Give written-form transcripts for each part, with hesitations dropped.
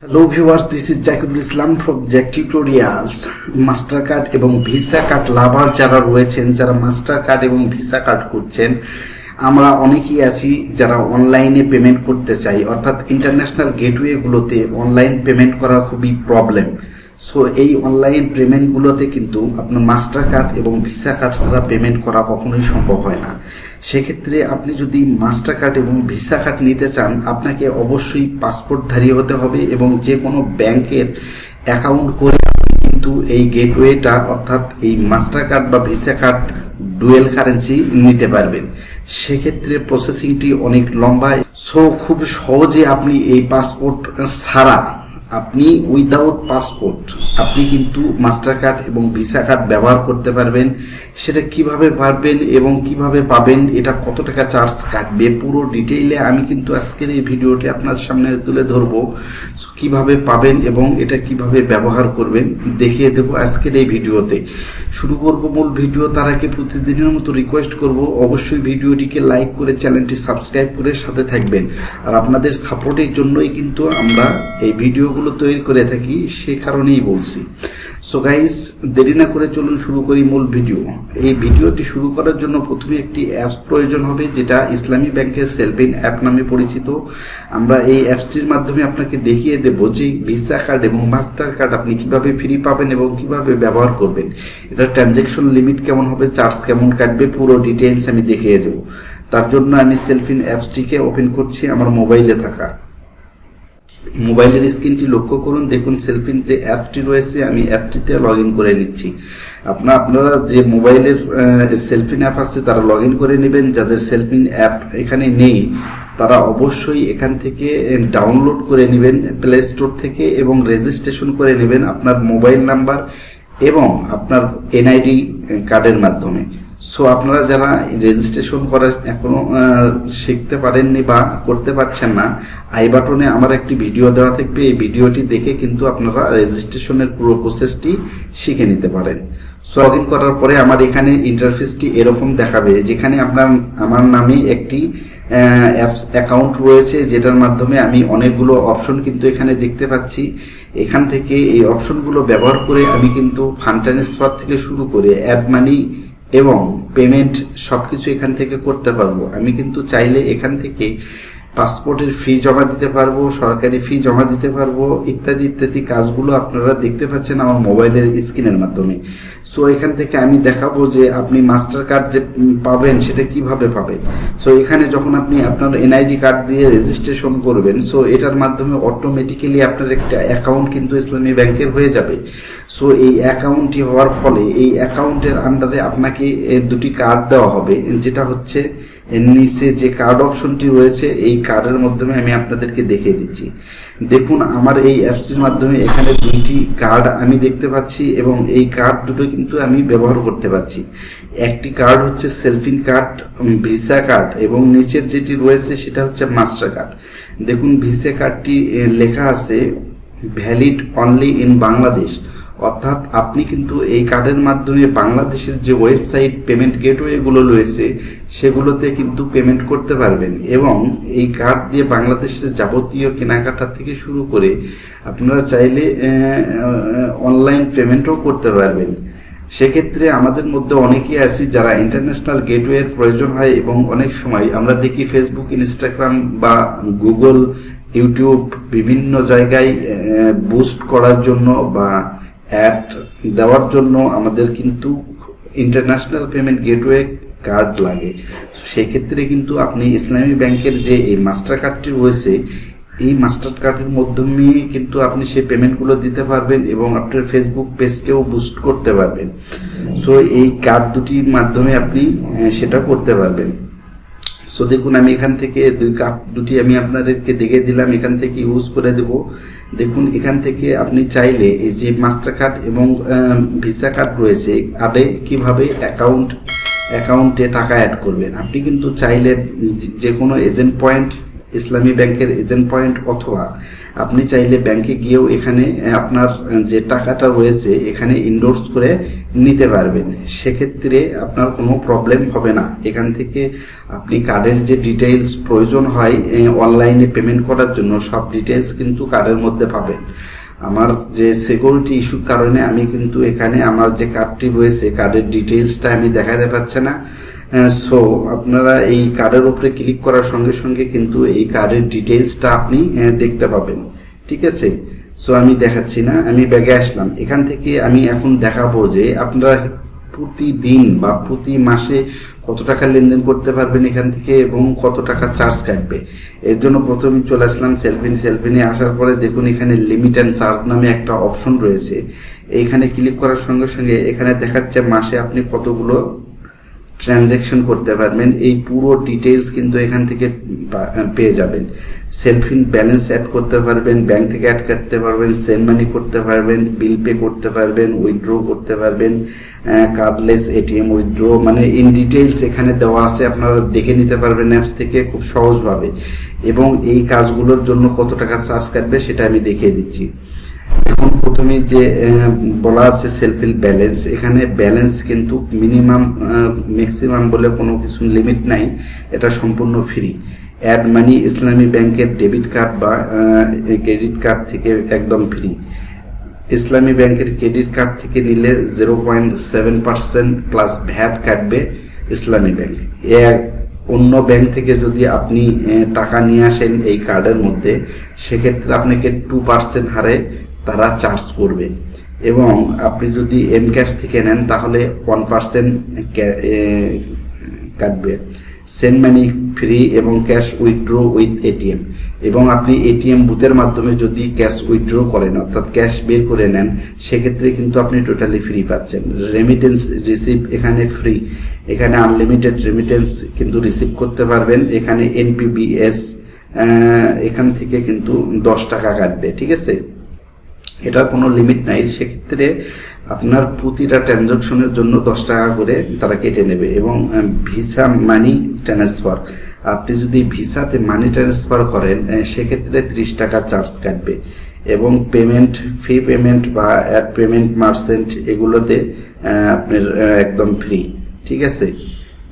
Hello viewers, this is Zakirul Islam from Jack tutorials. Master card এবং visa card লাভার যারা রয়েছেন, যারা মাস্টার কার্ড এবং ভিসা কার্ড করছেন, আমরা অনেকেই আছি যারা অনলাইনে পেমেন্ট করতে চাই, অর্থাৎ ইন্টারন্যাশনাল গেটওয়েগুলোতে অনলাইন পেমেন্ট করা খুবই প্রবলেম। সো এই অনলাইন পেমেন্টগুলোতে কিন্তু আপনার মাস্টার কার্ড এবং ভিসা কার্ড ছাড়া পেমেন্ট করা কখনোই সম্ভব হয় না। সেক্ষেত্রে আপনি যদি মাস্টার কার্ড এবং ভিসা কার্ড নিতে চান, আপনাকে অবশ্যই পাসপোর্টধারী হতে হবে এবং যে কোনো ব্যাংকের অ্যাকাউন্ট করে কিন্তু এই গেটওয়েটা, অর্থাৎ এই মাস্টার কার্ড বা ভিসা কার্ড ডুয়েল কারেন্সি নিতে পারবেন। সেক্ষেত্রে প্রসেসিংটি অনেক লম্বা। সো খুব সহজে আপনি এই পাসপোর্ট ছাড়া, আপনি উইদাউট পাসপোর্ট আপনি কিন্তু মাস্টার কার্ড এবং ভিসা কার্ড ব্যবহার করতে পারবেন। সেটা কিভাবে পারবেন এবং কিভাবে পাবেন, এটা কত টাকা চার্জ কাটবে, পুরো ডিটেইলে আমি কিন্তু আজকের এই ভিডিওটি আপনার সামনে তুলে ধরবো। কিভাবে পাবেন এবং এটা কিভাবে ব্যবহার করবেন দেখিয়ে দেবো আজকের এই ভিডিওতে। শুরু করব মূল ভিডিও। তার আগে প্রতিদিনের মতো রিকোয়েস্ট করব, অবশ্যই ভিডিওটিকে লাইক করে চ্যানেলটি সাবস্ক্রাইব করে সাথে থাকবেন। আর আপনাদের সাপোর্টের জন্যই কিন্তু আমরা এই ভিডিওগুলো তৈরি করে থাকি, সে কারণেই বলছি। সো গাইস, দেরি না করে চলুন শুরু করি মূল ভিডিও। এই ভিডিওটি শুরু করার জন্য প্রথমে একটি অ্যাপস প্রয়োজন হবে, যেটা ইসলামী ব্যাংকের সেলফিন অ্যাপ নামে পরিচিত। আমরা এই অ্যাপসটির মাধ্যমে আপনাকে দেখিয়ে দেব যে ভিসা কার্ড এবং মাস্টার কার্ড আপনি কিভাবে ফ্রি পাবেন এবং কিভাবে ব্যবহার করবেন। এটা ট্রানজ্যাকশন লিমিট কেমন হবে, চার্জ কেমন কাটবে, পুরো ডিটেইলস আমি দেখিয়ে দেব। তার জন্য আমি সেলফিন অ্যাপসটিকে ওপেন করছি আমার মোবাইলে থাকা। মোবাইলের স্ক্রিনটি লক্ষ্য করুন, দেখুন সেলফিন যে অ্যাপটি রয়েছে, আমি অ্যাপটিতে লগ ইন করে নিচ্ছি। আপনারা যে মোবাইলের সেলফিন অ্যাপ আছে তারা লগ ইন করে নেবেন। যাদের সেলফিন অ্যাপ এখানে নেই তারা অবশ্যই এখান থেকে ডাউনলোড করে নেবেন প্লে স্টোর থেকে এবং রেজিস্ট্রেশন করে নেবেন আপনার মোবাইল নাম্বার এবং আপনার এনআইডি কার্ডের মাধ্যমে। সো আপনারা যারা রেজিস্ট্রেশন করা এখনো শিখতে পারেননি বা করতে পারছেন না, আই বাটনে আমার একটি ভিডিও দেওয়া থাকবে, এই ভিডিওটি দেখে কিন্তু আপনারা রেজিস্ট্রেশনের পুরো প্রসেসটি শিখে নিতে পারেন। সো লগ ইন করার পরে আমার এখানে ইন্টারফেসটি এরকম দেখাবে, যেখানে আমার নামে একটি অ্যাপস অ্যাকাউন্ট রয়েছে, যেটার মাধ্যমে আমি অনেকগুলো অপশন কিন্তু এখানে দেখতে পাচ্ছি। এখান থেকে এই অপশনগুলো ব্যবহার করে আমি কিন্তু ফান্ড ট্রান্সফার থেকে শুরু করে অ্যাড মানি এবং পেমেন্ট সবকিছু এখান থেকে করতে পারবো। আমি কিন্তু চাইলে এখান থেকে পাসপোর্টের ফি জমা দিতে পারবো, সরকারি ফি জমা দিতে পারবো, ইত্যাদি ইত্যাদি কাজগুলো আপনারা দেখতে পাচ্ছেন আমার মোবাইলের স্ক্রিনের মাধ্যমে। সো এখান থেকে আমি দেখাবো যে আপনি মাস্টার কার্ড যে পাবেন সেটা কিভাবে পাবেন। সো এখানে যখন আপনি আপনার এনআইডি কার্ড দিয়ে রেজিস্ট্রেশন করবেন, সো এটার মাধ্যমে অটোমেটিক্যালি আপনার একটা অ্যাকাউন্ট কিন্তু ইসলামী ব্যাংকের হয়ে যাবে। সো এই অ্যাকাউন্টটি হওয়ার ফলে এই অ্যাকাউন্টের আন্ডারে আপনাকে দুটি কার্ড দেওয়া হবে, যেটা হচ্ছে এর নিচে যে কার্ড অপশনটি রয়েছে, এই কার্ডের মাধ্যমে আমি আপনাদেরকে দেখিয়ে দিচ্ছি। দেখুন আমার এই অ্যাপসটির মাধ্যমে এখানে দুইটি কার্ড আমি দেখতে পাচ্ছি এবং এই কার্ড দুটো কিন্তু আমি ব্যবহার করতে পারছি। একটি কার্ড হচ্ছে সেলফিন কার্ড, ভিসা কার্ড এবং নিচের যেটি রয়েছে সেটা হচ্ছে মাস্টার কার্ড। দেখুন ভিসা কার্ডটি লেখা আছে ভ্যালিড অনলি ইন বাংলাদেশ, অর্থাৎ আপনি কিন্তু এই কার্ডের মাধ্যমে বাংলাদেশের যে ওয়েবসাইট পেমেন্ট গেটওয়েগুলো রয়েছে সেগুলোতে কিন্তু পেমেন্ট করতে পারবেন এবং এই কার্ড দিয়ে বাংলাদেশের যাবতীয় কেনাকাটা থেকে শুরু করে আপনারা চাইলে অনলাইন পেমেন্টও করতে পারবেন। সেক্ষেত্রে আমাদের মধ্যে অনেকেই আছি যারা ইন্টারন্যাশনাল গেটওয়ের প্রয়োজন হয় এবং অনেক সময় আমরা দেখি ফেসবুক, ইনস্টাগ্রাম বা গুগল, ইউটিউব বিভিন্ন জায়গায় বুস্ট করার জন্য বা অ্যাড দেওয়ার জন্য আমাদের কিন্তু ইন্টারন্যাশনাল পেমেন্ট গেটওয়ে কার্ড লাগে। সেক্ষেত্রে কিন্তু আপনি ইসলামী ব্যাংকের যে এই মাস্টার কার্ডটি রয়েছে, এই মাস্টার কার্ডের মাধ্যমে কিন্তু আপনি সেই পেমেন্টগুলো দিতে পারবেন এবং আপনার ফেসবুক পেজকেও বুস্ট করতে পারবেন। সো এই কার্ড দুটির মাধ্যমে আপনি সেটা করতে পারবেন। সো দেখুন আমি এখান থেকে কার্ড দুটি আমি আপনাদেরকে দেখে দিলাম, এখান থেকে ইউজ করে দেব। দেখুন এখান থেকে আপনি চাইলে এই যে মাস্টার কার্ড এবং ভিসা কার্ড রয়েছে, কার্ডে কিভাবে অ্যাকাউন্টে টাকা অ্যাড করবেন। আপনি কিন্তু চাইলে যে কোনো এজেন্ট পয়েন্ট ইসলামী ব্যাংকের এজেন্ট পয়েন্ট, অথবা আপনি চাইলে ব্যাংকে গিয়েও এখানে আপনার যে টাকাটা রয়েছে এখানে ইনডোর্স করে নিতে পারবেন। সেক্ষেত্রে আপনার কোনো প্রবলেম হবে না। এখান থেকে আপনি কার্ডের যে ডিটেইলস প্রয়োজন হয় অনলাইনে পেমেন্ট করার জন্য, সব ডিটেইলস কিন্তু কার্ডের মধ্যে পাবেন। আমার যে সিকিউরিটি ইস্যুর কারণে আমি কিন্তু এখানে আমার যে কার্ডটি রয়েছে কার্ডের ডিটেইলসটা আমি দেখাতে পারছি না। সো আপনারা এই কার্ডের উপরে ক্লিক করার সঙ্গে সঙ্গে কিন্তু এই কার্ডের ডিটেইলসটা আপনি দেখতে পাবেন। ঠিক আছে, সো আমি দেখাচ্ছি না, আমি ব্যাগে আসলাম। এখান থেকে আমি এখন দেখাবো যে আপনারা প্রতিদিন বা প্রতি মাসে কত টাকা লেনদেন করতে পারবেন এখান থেকে এবং কত টাকা চার্জ কাটবে। এর জন্য প্রথমে চলে আসলাম সেলফিনে আসার পরে দেখুন এখানে লিমিট অ্যান্ড চার্জ নামে একটা অপশন রয়েছে। এইখানে ক্লিক করার সঙ্গে সঙ্গে এখানে দেখাচ্ছে মাসে আপনি কতগুলো ট্রানজ্যাকশন করতে পারবেন। এই পুরো ডিটেইলস কিন্তু এখান থেকে পেয়ে যাবেন। সেলফিন ব্যালেন্স অ্যাড করতে পারবেন, ব্যাংক থেকে অ্যাড করতে পারবেন, সেন্ড মানি করতে পারবেন, বিল পে করতে পারবেন, উইথড্র করতে পারবেন, কার্ডলেস এটিএম উইথড্র, মানে ইন ডিটেইলস এখানে দেওয়া আছে। আপনারা দেখে নিতে পারবেন অ্যাপস থেকে খুব সহজভাবে। এবং এই কাজগুলোর জন্য কত টাকা চার্জ কাটবে সেটা আমি দেখিয়ে দিচ্ছি। এখন প্রথমে যে বলা আছে সেলফিল ব্যালেন্স, এখানে ব্যালেন্স কিন্তু মিনিমাম ম্যাক্সিমাম বলে কোনো কিছু লিমিট নাই, এটা সম্পূর্ণ ফ্রি। অ্যাড মানি ইসলামী ব্যাংকের ডেবিট কার্ড বা ক্রেডিট কার্ড থেকে একদম ফ্রি। ইসলামী ব্যাংকের ক্রেডিট কার্ড থেকে নিলে 0.7% প্লাস ভ্যাট কাটবে ইসলামী ব্যাংক। অন্য ব্যাংক থেকে যদি আপনি টাকা নিয়ে আসেন এই কার্ডের মধ্যে, সেক্ষেত্রে আপনাকে 2% হারে তারা চার্জ করবে। এবং আপনি যদি এম ক্যাশ থেকে নেন তাহলে 1% কাটবে। সেন্ড মানি ফ্রি এবং ক্যাশ উইথড্র উইথ এটিএম। এবং আপনি এটিএম বুথের মাধ্যমে যদি ক্যাশ উইথড্র করেন অর্থাৎ ক্যাশ বের করে নেন, সেক্ষেত্রে কিন্তু আপনি টোটালি ফ্রি পাচ্ছেন। রেমিটেন্স রিসিভ এখানে ফ্রি, এখানে আনলিমিটেড রেমিটেন্স কিন্তু রিসিভ করতে পারবেন। এখানে এনপিবিএস এখান থেকে কিন্তু 10 টাকা কাটবে। ঠিক আছে, এটার কোনো লিমিট নাই। সেক্ষেত্রে আপনার প্রতিটা ট্রানজাকশনের জন্য 10 টাকা করে তারা কেটে নেবে। এবং ভিসা মানি ট্রান্সফার, আপনি যদি ভিসাতে মানি ট্রান্সফার করেন সেক্ষেত্রে 30 টাকা চার্জ কাটবে। এবং পেমেন্ট ফি পেমেন্ট বা অ্যাড পেমেন্ট মার্চেন্ট এগুলোতে আপনার একদম ফ্রি। ঠিক আছে,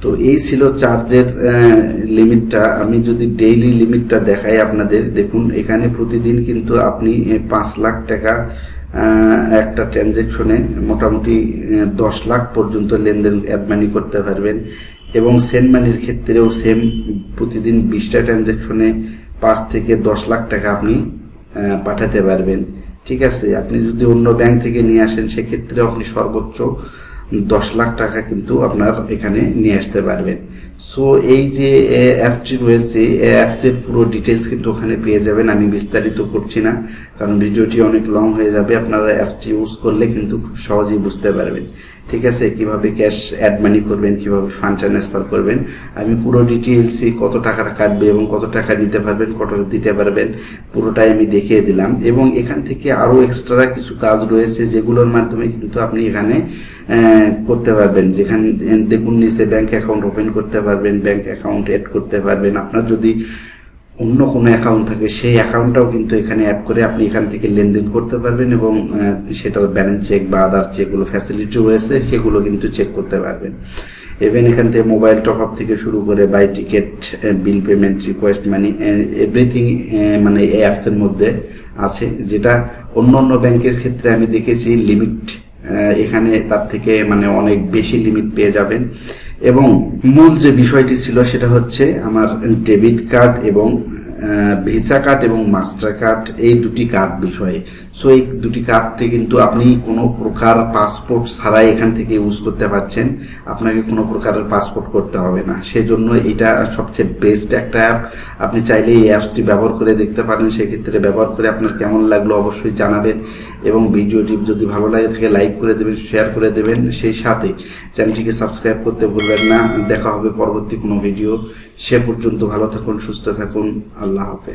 তো এই ছিল চার্জের লিমিটটা। আমি যদি ডেইলি লিমিটটা দেখাই আপনাদের, দেখুন এখানে প্রতিদিন কিন্তু আপনি 5 লাখ টাকা একটা ট্রানজ্যাকশনে মোটামুটি 10 লাখ পর্যন্ত লেনদেন অ্যাড মানি করতে পারবেন। এবং সেন্ড মানির ক্ষেত্রেও সেম, প্রতিদিন 20টা ট্রানজ্যাকশনে 5 থেকে 10 লাখ টাকা আপনি পাঠাতে পারবেন। ঠিক আছে, আপনি যদি অন্য ব্যাংক থেকে নিয়ে আসেন সেক্ষেত্রে আপনি সর্বোচ্চ 10 লাখ টাকা কিন্তু আপনার এখানে নিয়ে আসতে পারবেন। সো এই যে অ্যাপটি রয়েছে, এই অ্যাপসের পুরো ডিটেলস কিন্তু ওখানে পেয়ে যাবেন। আমি বিস্তারিত করছি না কারণ ভিডিওটি অনেক লং হয়ে যাবে। আপনারা অ্যাপটি ইউজ করলে কিন্তু খুব সহজেই বুঝতে পারবেন। ঠিক আছে, কিভাবে ক্যাশ অ্যাড মানি করবেন, কিভাবে ফান্ড ট্রান্সফার করবেন, আমি পুরো ডিটেলসই কত টাকা কাটবে এবং কত টাকা দিতে পারবেন, কত দিতে পারবেন পুরোটাই আমি দেখিয়ে দিলাম। এবং এখান থেকে আরও এক্সট্রা কিছু কাজ রয়েছে যেগুলোর মাধ্যমে কিন্তু আপনি এখানে করতে পারবেন। যেখানে দেখুন নিচে ব্যাংক অ্যাকাউন্ট ওপেন করতে পারবেন, ব্যাংক অ্যাকাউন্ট অ্যাড করতে পারবেন। আপনার যদি অন্য কোনো অ্যাকাউন্ট থাকে সেই অ্যাকাউন্টটাও কিন্তু এখানে অ্যাড করে আপনি এখান থেকে লেনদেন করতে পারবেন এবং সেটার ব্যালেন্স চেক বা আদার যেগুলো ফ্যাসিলিটি রয়েছে সেগুলো কিন্তু চেক করতে পারবেন। ইভেন এখান থেকে মোবাইল টপ আপ থেকে শুরু করে buy ticket, bill payment, request money, everything মানে এই অ্যাপসের মধ্যে আছে, যেটা অন্য অন্য ব্যাংকের ক্ষেত্রে আমি দেখেছি লিমিট এখানে তার থেকে মানে অনেক বেশি লিমিট পেয়ে যাবেন। এবং মূল যে বিষয়টি ছিল সেটা হচ্ছে আমার ডেবিট কার্ড এবং ভিসা কার্ড এবং মাস্টার কার্ড, এই দুটি কার্ড বিষয়ে। সো এই দুটি কার্ডতে কিন্তু আপনি কোনো প্রকার পাসপোর্ট ছাড়াই এখান থেকে ইউজ করতে পারছেন, আপনাকে কোনো প্রকারের পাসপোর্ট করতে হবে না। সেজন্য এটা সবচেয়ে বেস্ট একটা অ্যাপ। আপনি চাইলে এই অ্যাপসটি ব্যবহার করে দেখতে পারেন। সেক্ষেত্রে ব্যবহার করে আপনার কেমন লাগলো অবশ্যই জানাবেন এবং ভিডিওটি যদি ভালো লাগে থাকে লাইক করে দেবেন, শেয়ার করে দেবেন, সেই সাথে চ্যানেলটিকে সাবস্ক্রাইব করতে ভুলবেন না। দেখা হবে পরবর্তী কোনো ভিডিও। সে পর্যন্ত ভালো থাকুন, সুস্থ থাকুন, আল্লাহ হাফেজ।